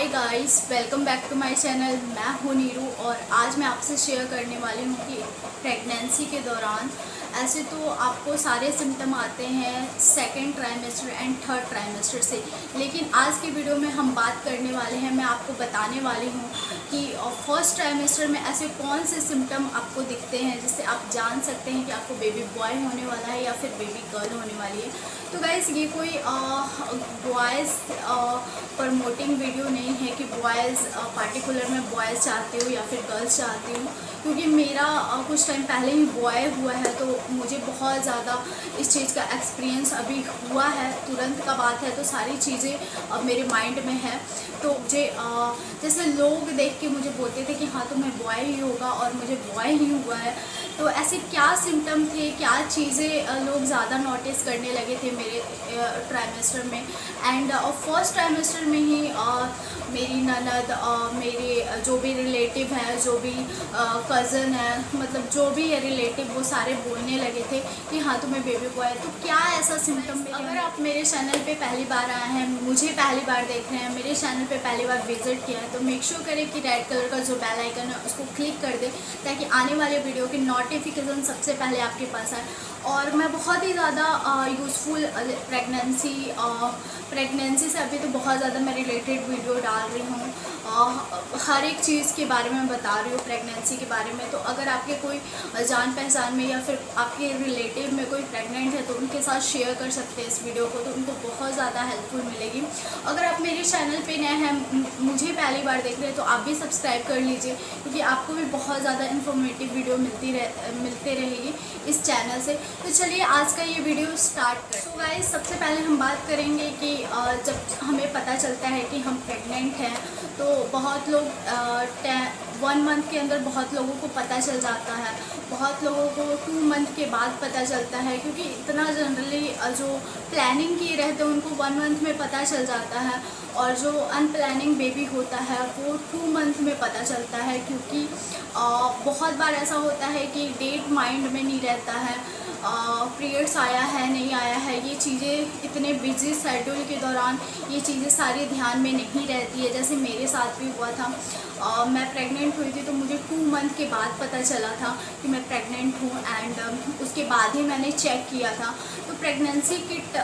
Hi guys, welcome back to my channel. मैं हूं नीरू और आज मैं आपसे शेयर करने वाली हूं कि प्रेगनेंसी के दौरान ऐसे तो आपको सारे सिम्टम आते हैं second trimester and third trimester से, लेकिन आज की वीडियो में हम बात करने वाले हैं, मैं आपको बताने वाली हूं कि फर्स्ट ट्राइमेस्टर में ऐसे कौन से सिम्टम आपको दिखते हैं जिससे आप जान सकते हैं कि आपको बेबी बॉय होने वाला है या फिर बेबी गर्ल होने वाली है। तो गाइस, ये कोई बॉयज़ प्रमोटिंग वीडियो नहीं है कि बॉयज़ पार्टिकुलर में बॉयज़ चाहती हूँ या फिर गर्ल्स चाहती हूँ, क्योंकि मेरा कुछ टाइम पहले ही बॉय हुआ है तो मुझे बहुत ज़्यादा इस चीज़ का एक्सपीरियंस अभी हुआ है। तुरंत का बात है तो सारी चीज़ें अब मेरे माइंड में है। तो मुझे जैसे लोग देख के मुझे बोलते थे कि हाँ तुम्हें बॉय ही होगा, और मुझे बॉय ही हुआ है। तो ऐसे क्या सिम्टम थे, क्या चीज़ें लोग ज़्यादा नोटिस करने लगे थे मेरे ट्राइमेस्टर में। एंड फर्स्ट ट्राइमेस्टर में ही मेरी ननद, मेरे जो भी रिलेटिव हैं, जो भी कज़न है, मतलब जो भी है रिलेटिव, वो सारे बोलने लगे थे कि हाँ तुम्हें बेबी बॉय है। तो क्या ऐसा सिम्टम। अगर आप मेरे चैनल पे पहली बार आए हैं, मुझे पहली बार देख रहे हैं, मेरे चैनल पे पहली बार विजिट किया है, तो मेक श्योर करें कि रेड कलर का जो बेल आइकन है उसको क्लिक कर दें ताकि आने वाले वीडियो की नोटिफिकेशन सबसे पहले आपके पास आए। और मैं बहुत ही ज़्यादा यूज़फुल प्रेगनेंसी से अभी तो बहुत ज़्यादा मैं रिलेटेड वीडियो डाल रही हूँ, हर एक चीज़ के बारे में बता रही हूँ प्रेगनेंसी के बारे में। तो अगर आपके कोई जान पहचान में या फिर आपके रिलेटिव में कोई प्रेग्नेंट है तो उनके साथ शेयर कर सकते हैं इस वीडियो को, तो उनको बहुत ज़्यादा हेल्पफुल मिलेगी। अगर आप मेरे चैनल पे नए हैं, मुझे पहली बार देख रहे हैं, तो आप भी सब्सक्राइब कर लीजिए, क्योंकि आपको भी बहुत ज़्यादा इन्फॉर्मेटिव वीडियो मिलते रहेगी इस चैनल से। तो चलिए आज का ये वीडियो स्टार्ट करें। सो गाइस, सबसे पहले हम बात करेंगे कि जब हमें पता चलता है कि हम प्रेग्नेंट हैं, तो बहुत लोग 1 मंथ के अंदर बहुत लोगों को पता चल जाता है, बहुत लोगों को 2 मंथ के बाद पता चलता है, क्योंकि इतना जनरली जो प्लानिंग किए रहते हैं उनको 1 मंथ में पता चल जाता है, और जो अनप्लानिंग बेबी होता है वो 2 मंथ में पता चलता है। क्योंकि बहुत बार ऐसा होता है कि डेट माइंड में नहीं रहता है, पीरियड्स आया है नहीं आया है, ये चीज़ें इतने बिजी शेड्यूल के दौरान ये चीज़ें सारी ध्यान में नहीं रहती है। जैसे मेरे साथ भी हुआ था, मैं प्रेग्नेंट हुई थी तो मुझे 2 मंथ के बाद पता चला था कि मैं प्रेग्नेंट हूँ, एंड उसके बाद ही मैंने चेक किया था। तो प्रेगनेंसी किट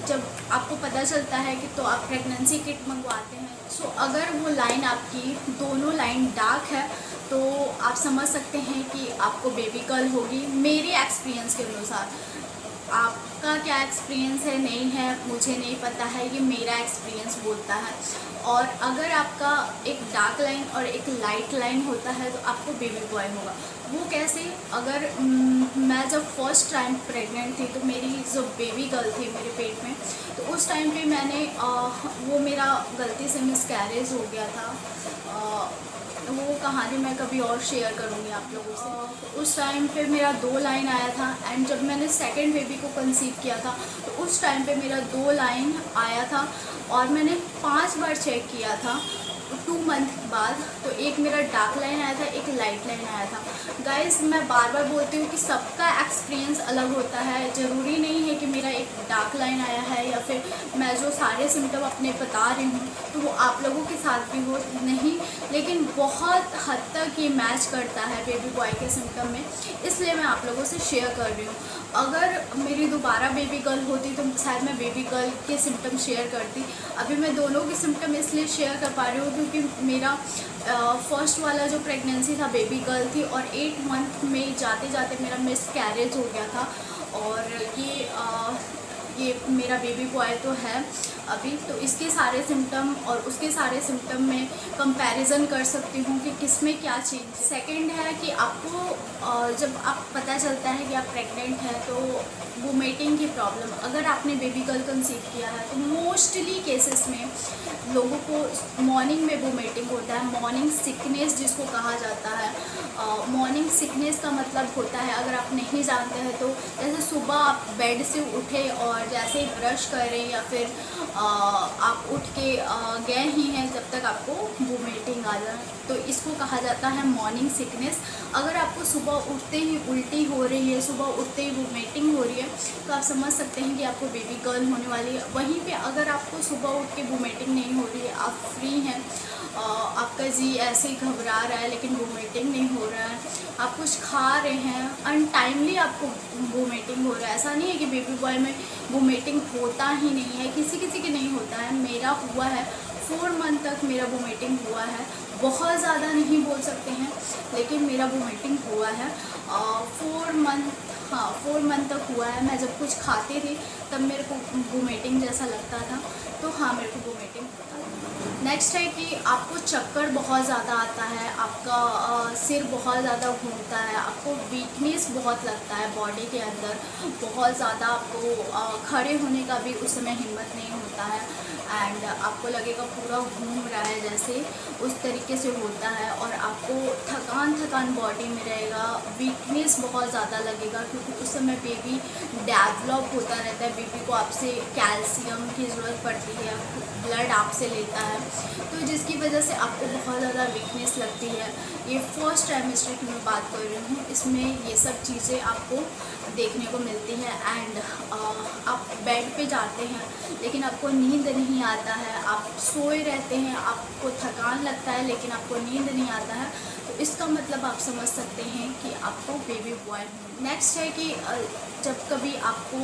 जब आपको पता चलता है कि तो आप प्रेगनेंसी किट मंगवाते हैं। सो अगर वो लाइन आपकी दोनों लाइन डार्क है तो आप समझ सकते हैं कि आपको बेबी गर्ल होगी, मेरे एक्सपीरियंस के अनुसार। आपका क्या एक्सपीरियंस है नहीं है मुझे नहीं पता है, ये मेरा एक्सपीरियंस बोलता है। और अगर आपका एक डार्क लाइन और एक लाइट लाइन होता है तो आपको बेबी बॉय होगा। वो कैसे? अगर मैं जब फर्स्ट टाइम प्रेग्नेंट थी तो मेरी जो बेबी गर्ल थी मेरे पेट में, तो उस टाइम पे मैंने वो मेरा गलती से मिसकैरेज हो गया था। वो कहानी मैं कभी और शेयर करूँगी आप लोगों से। उस टाइम पे मेरा 2 लाइन आया था, एंड जब मैंने सेकंड बेबी को कंसीव किया था तो उस टाइम पे मेरा 2 लाइन आया था, और मैंने 5 बार चेक किया था 2 मंथ बाद। तो एक मेरा डार्क लाइन आया था, एक लाइट लाइन आया था। गाइस, मैं बार बार बोलती हूँ कि सबका एक्सपीरियंस अलग होता है, ज़रूरी नहीं है कि मेरा एक डार्क लाइन आया है या फिर मैं जो सारे सिम्टम अपने बता रही हूँ तो वो आप लोगों के साथ भी हो नहीं, लेकिन बहुत हद तक ये मैच करता है बेबी बॉय के सिम्टम में, इसलिए मैं आप लोगों से शेयर कर रही हूँ। अगर मेरी दोबारा बेबी गर्ल होती तो शायद मैं बेबी गर्ल के सिम्टम शेयर करती। अभी मैं दोनों के सिम्टम इसलिए शेयर कर पा रही हूँ क्योंकि मेरा फर्स्ट वाला जो प्रेगनेंसी था बेबी गर्ल थी, और 8 मंथ में जाते जाते मेरा मिसकैरेज हो गया था, और ये मेरा बेबी बॉय तो है अभी। तो इसके सारे सिम्टम और उसके सारे सिम्टम में कंपैरिजन कर सकती हूँ कि किस में क्या चेंज। सेकंड है कि आपको जब आप पता चलता है कि आप प्रेग्नेंट हैं तो वोमिटिंग की प्रॉब्लम, अगर आपने बेबी गर्ल कंसीव किया है तो मोस्टली केसेस में लोगों को मॉर्निंग में वोमिटिंग होता है, मॉर्निंग सिकनेस जिसको कहा जाता है। मॉर्निंग सिकनेस का मतलब होता है, अगर आप नहीं जानते हैं तो जैसे सुबह आप बेड से उठे और जैसे ही ब्रश करें या फिर आप उठ के गए ही हैं जब तक आपको वोमिटिंग आ जाए, तो इसको कहा जाता है मॉर्निंग सिकनेस। अगर आपको सुबह उठते ही उल्टी हो रही है, सुबह उठते ही वोमिटिंग हो रही है, तो आप समझ सकते हैं कि आपको बेबी गर्ल होने वाली है। वहीं पे अगर आपको सुबह उठ के वोमिटिंग नहीं हो रही है, आप फ्री हैं, आपका जी ऐसे ही घबरा रहा है लेकिन वोमिटिंग नहीं हो रहा है, आप कुछ खा रहे हैं अनटाइमली आपको वोमिटिंग हो रहा है। ऐसा नहीं है कि बेबी बॉय में वोमिटिंग होता ही नहीं है, किसी किसी के नहीं होता है, मेरा हुआ है। 4 मंथ तक मेरा वोमिटिंग हुआ है, बहुत ज़्यादा नहीं बोल सकते हैं लेकिन मेरा वोमिटिंग हुआ है। 4 मंथ, हाँ 4 मंथ तक हुआ है। मैं जब कुछ खाती थी तब मेरे को वोमिटिंग जैसा लगता था, तो हाँ मेरे को वोमिटिंग होता है। नेक्स्ट है कि आपको चक्कर बहुत ज़्यादा आता है, आपका सिर बहुत ज़्यादा घूमता है, आपको वीकनेस बहुत लगता है बॉडी के अंदर, बहुत ज़्यादा आपको खड़े होने का भी उस समय हिम्मत नहीं होता है, एंड आपको लगेगा पूरा घूम रहा है जैसे, उस तरीके से होता है। और आपको थकान बॉडी में रहेगा, वीकनेस बहुत ज़्यादा लगेगा क्योंकि उस समय बेबी डेवलप होता रहता है, बेबी को आपसे कैल्शियम की ज़रूरत पड़ती है, ब्लड आपसे लेता है, तो जिसकी वजह से आपको बहुत ज़्यादा वीकनेस लगती है। ये फर्स्ट ट्राइमेस्टर की मैं बात कर रही हूँ, इसमें ये सब चीज़ें आपको देखने को मिलती है। एंड आप बेड पे जाते हैं लेकिन आपको नींद नहीं आता है, आप सोए रहते हैं, आपको थकान लगता है लेकिन आपको नींद नहीं आता है, तो इसका मतलब आप समझ सकते हैं कि आपको बेबी बॉय है। नेक्स्ट है कि जब कभी आपको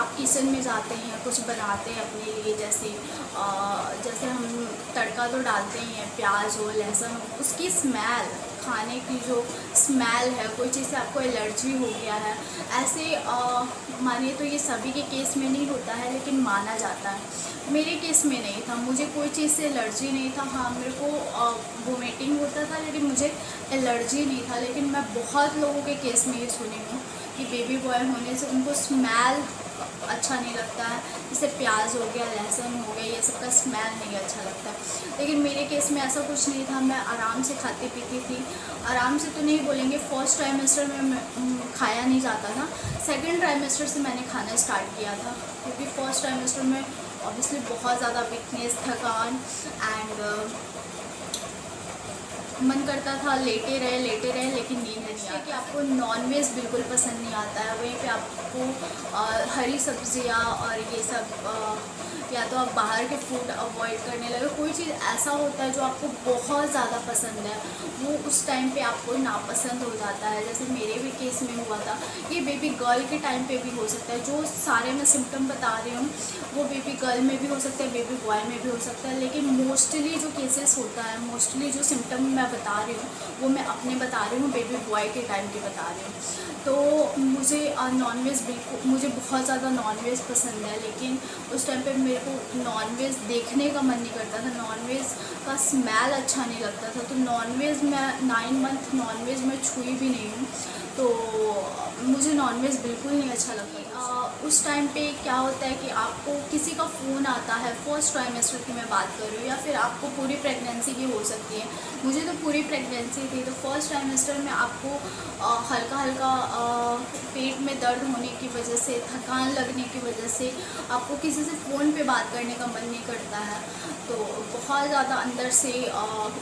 आप किचन में जाते हैं, कुछ बनाते हैं अपने लिए, जैसे हम तड़का तो डालते ही हैं, प्याज हो, लहसुन हो, उसकी स्मेल, खाने की जो स्मेल है, कोई चीज़ से आपको एलर्जी हो गया है, ऐसे मानिए तो ये सभी के केस में नहीं होता है लेकिन माना जाता है। मेरे केस में नहीं था, मुझे कोई चीज़ से एलर्जी नहीं था। हाँ मेरे को वोमिटिंग होता था लेकिन मुझे एलर्जी नहीं था। लेकिन मैं बहुत लोगों के केस में ये सुनी हूँ कि बेबी बॉय होने से उनको स्मेल अच्छा नहीं लगता है, जैसे प्याज हो गया, लहसुन हो गया, ये सब का स्मेल नहीं अच्छा लगता है। लेकिन मेरे केस में ऐसा कुछ नहीं था, मैं आराम से खाती पीती थी। आराम से तो नहीं बोलेंगे, फर्स्ट ट्राइमेस्टर में खाया नहीं जाता था, सेकंड ट्राइमेस्टर से मैंने खाना स्टार्ट किया था, क्योंकि फर्स्ट ट्राइमेस्टर में ऑब्वियसली बहुत ज़्यादा वीकनेस, थकान एंड मन करता था लेटे रहे लेकिन नींद नहीं आती। कि आपको नॉनवेज बिल्कुल पसंद नहीं आता है, वहीं पे आपको हरी सब्जियां और ये सब या तो आप बाहर के फूड अवॉइड करने लगे। कोई चीज़ ऐसा होता है जो आपको बहुत ज़्यादा पसंद है, वो उस टाइम पे आपको नापसंद हो जाता है। जैसे मेरे भी केस में हुआ था, ये बेबी गर्ल के टाइम पे भी हो सकता है। जो सारे मैं सिम्टम बता रही हूँ वो बेबी गर्ल में भी हो सकता है, बेबी बॉय में भी हो सकता है, लेकिन मोस्टली जो केसेस होता है, मोस्टली जो सिम्टम मैं बता रही हूँ वो मैं अपने बता रही हूँ, बेबी बॉय के टाइम के बता रही हूँ। तो मुझे नॉनवेज बिल्कुल, मुझे बहुत ज़्यादा नॉनवेज पसंद है, लेकिन उस टाइम पे मेरे को नॉनवेज देखने का मन नहीं करता था, नॉनवेज का स्मेल अच्छा नहीं लगता था। तो नॉनवेज मैं 9 मंथ नॉनवेज मैं छुई भी नहीं हूँ, तो मुझे नॉनवेज बिल्कुल नहीं अच्छा लगता। उस टाइम पे क्या होता है कि आपको किसी का फ़ोन आता है, फर्स्ट ट्राइमेस्टर की मैं बात कर रही हूँ, या फिर आपको पूरी प्रेगनेंसी की हो सकती है। मुझे तो पूरी प्रेगनेंसी थी, तो फर्स्ट ट्राइमेस्टर में आपको हल्का हल्का पेट में दर्द होने की वजह से, थकान लगने की वजह से आपको किसी से फ़ोन पे बात करने का मन नहीं करता है, तो बहुत ज़्यादा अंदर से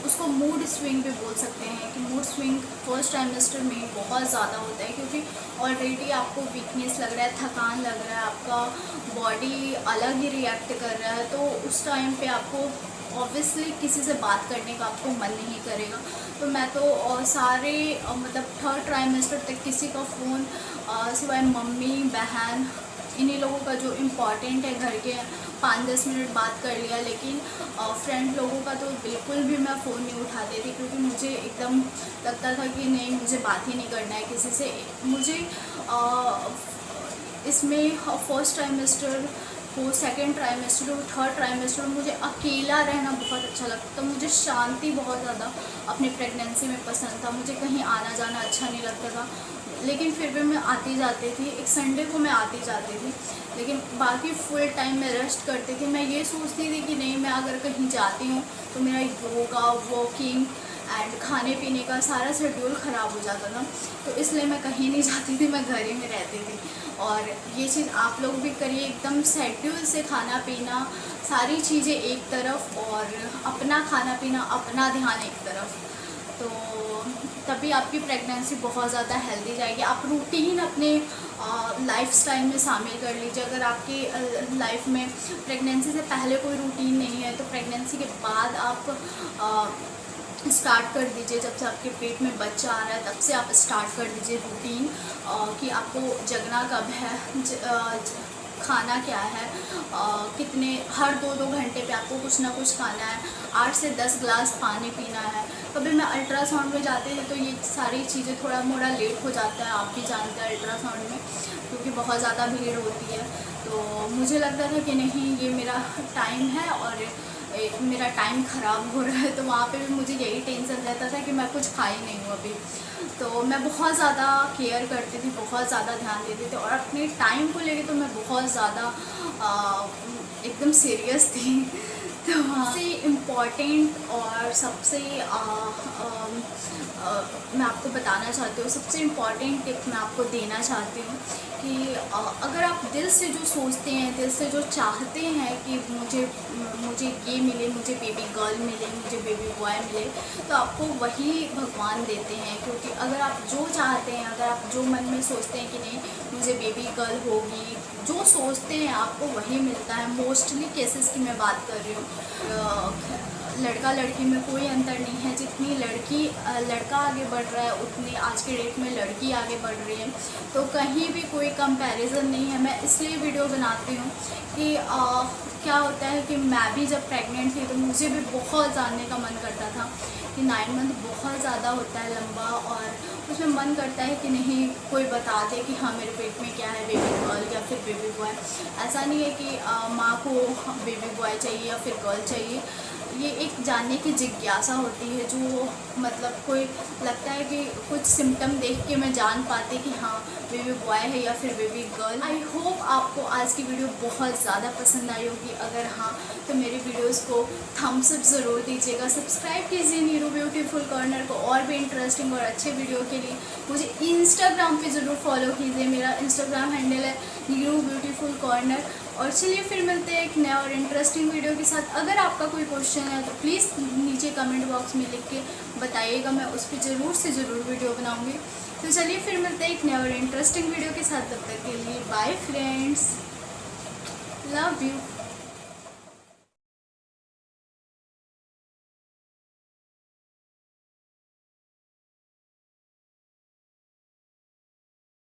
उसको मूड स्विंग भी बोल सकते हैं कि मूड स्विंग फर्स्ट ट्राइमेस्टर में बहुत ज़्यादा होता है, क्योंकि ऑलरेडी आपको वीकनेस लग रहा है, थकान लग रहा है, आपका बॉडी अलग ही रिएक्ट कर रहा है, तो उस टाइम पे आपको ऑब्वियसली किसी से बात करने का आपको मन नहीं करेगा। तो मैं तो सारे मतलब थर्ड ट्राइमेस्टर तक किसी का फ़ोन सिवाय मम्मी बहन इन्हीं लोगों का जो इम्पॉर्टेंट है घर के 5-10 मिनट बात कर लिया, लेकिन फ्रेंड लोगों का तो बिल्कुल भी मैं फ़ोन नहीं उठाती थी, क्योंकि मुझे एकदम लगता था कि नहीं, मुझे बात ही नहीं करना है किसी से। मुझे इसमें फर्स्ट ट्राइमेस्टर हो, सेकेंड ट्राइमेस्टर हो, थर्ड ट्राइमेस्टर हो, मुझे अकेला रहना बहुत अच्छा लगता था। मुझे शांति बहुत ज़्यादा अपनी प्रेगनेंसी में पसंद था, मुझे कहीं आना जाना अच्छा नहीं लगता था, लेकिन फिर भी मैं आती जाती थी। एक संडे को मैं आती जाती थी, लेकिन बाकी फुल टाइम मैं रेस्ट करती थी। मैं ये सोचती थी कि नहीं, मैं अगर कहीं जाती हूँ तो मेरा योगा, वॉकिंग एंड खाने पीने का सारा शेड्यूल ख़राब हो जाता था, तो इसलिए मैं कहीं नहीं जाती थी, मैं घर ही में रहती थी। और ये चीज़ आप लोग भी करिए, एकदम शेड्यूल से खाना पीना, सारी चीज़ें एक तरफ और अपना खाना पीना, अपना ध्यान एक तरफ। तो तभी आपकी प्रेगनेंसी बहुत ज़्यादा हेल्दी जाएगी। आप रूटीन अपने लाइफस्टाइल में शामिल कर लीजिए। अगर आपकी लाइफ में प्रेगनेंसी से पहले कोई रूटीन नहीं है तो प्रेगनेंसी के बाद आप स्टार्ट कर दीजिए। जब से आपके पेट में बच्चा आ रहा है तब से आप स्टार्ट कर दीजिए रूटीन कि आपको जगना कब है, खाना क्या है, कितने हर 2-2 घंटे पे आपको कुछ ना कुछ खाना है, 8 से 10 ग्लास पानी पीना है। कभी मैं अल्ट्रासाउंड में जाती थी तो ये सारी चीज़ें थोड़ा मोड़ा लेट हो जाता है, आप भी जानते हैं अल्ट्रासाउंड में, क्योंकि बहुत ज़्यादा भीड़ होती है। तो मुझे लगता था कि नहीं ये मेरा टाइम है और मेरा टाइम ख़राब हो रहा है, तो वहाँ पे भी मुझे यही टेंशन रहता था कि मैं कुछ खा ही नहीं हूँ अभी। तो मैं बहुत ज़्यादा केयर करती थी, बहुत ज़्यादा ध्यान देती थी और अपने टाइम को लेके तो मैं बहुत ज़्यादा एकदम सीरियस थी। तो सबसे इम्पॉर्टेंट और सबसे मैं आपको बताना चाहती हूँ, सबसे इम्पॉर्टेंट टिप मैं आपको देना चाहती हूँ कि अगर आप दिल से जो सोचते हैं, दिल से जो चाहते हैं कि मुझे ये मिले, मुझे बेबी गर्ल मिले, मुझे बेबी बॉय मिले, तो आपको वही भगवान देते हैं। क्योंकि अगर आप जो चाहते हैं, अगर आप जो मन में सोचते हैं कि नहीं मुझे बेबी गर्ल होगी, जो सोचते हैं आपको वही मिलता है। मोस्टली केसेस की मैं बात कर रही हूँ। लड़का लड़की में कोई अंतर नहीं है, जितनी लड़का आगे बढ़ रहा है उतनी आज के डेट में लड़की आगे बढ़ रही है, तो कहीं भी कोई कंपैरिजन नहीं है। मैं इसलिए वीडियो बनाती हूँ कि क्या होता है कि मैं भी जब प्रेग्नेंट थी तो मुझे भी बहुत जानने का मन करता था कि 9 मंथ बहुत ज़्यादा होता है लंबा, और उसमें मन करता है कि नहीं कोई बता दे कि हाँ मेरे पेट में क्या है, बेबी गर्ल या फिर बेबी बॉय। ऐसा नहीं है कि माँ को बेबी बॉय चाहिए या फिर गर्ल चाहिए, ये एक जानने की जिज्ञासा होती है जो मतलब कोई लगता है कि कुछ सिम्टम देख के मैं जान पाती कि हाँ बेबी बॉय है या फिर बेबी गर्ल। आई होप आपको आज की वीडियो बहुत ज़्यादा पसंद आई होगी। अगर हाँ तो मेरी वीडियोस को थम्स अप ज़रूर दीजिएगा, सब्सक्राइब कीजिए नीरू ब्यूटीफुल कॉर्नर को और भी इंटरेस्टिंग और अच्छे वीडियो के लिए। मुझे इंस्टाग्राम पे ज़रूर फॉलो कीजिए, मेरा इंस्टाग्राम हैंडल है नीरू ब्यूटीफुल कॉर्नर। और चलिए फिर मिलते हैं एक नया और इंटरेस्टिंग वीडियो के साथ। अगर आपका कोई क्वेश्चन है तो प्लीज़ नीचे कमेंट बॉक्स में लिख के बताइएगा, मैं उस पर ज़रूर से ज़रूर वीडियो बनाऊंगी। तो चलिए फिर मिलते हैं एक नया और इंटरेस्टिंग वीडियो के साथ। तब तक के लिए बाय फ्रेंड्स, लव यू।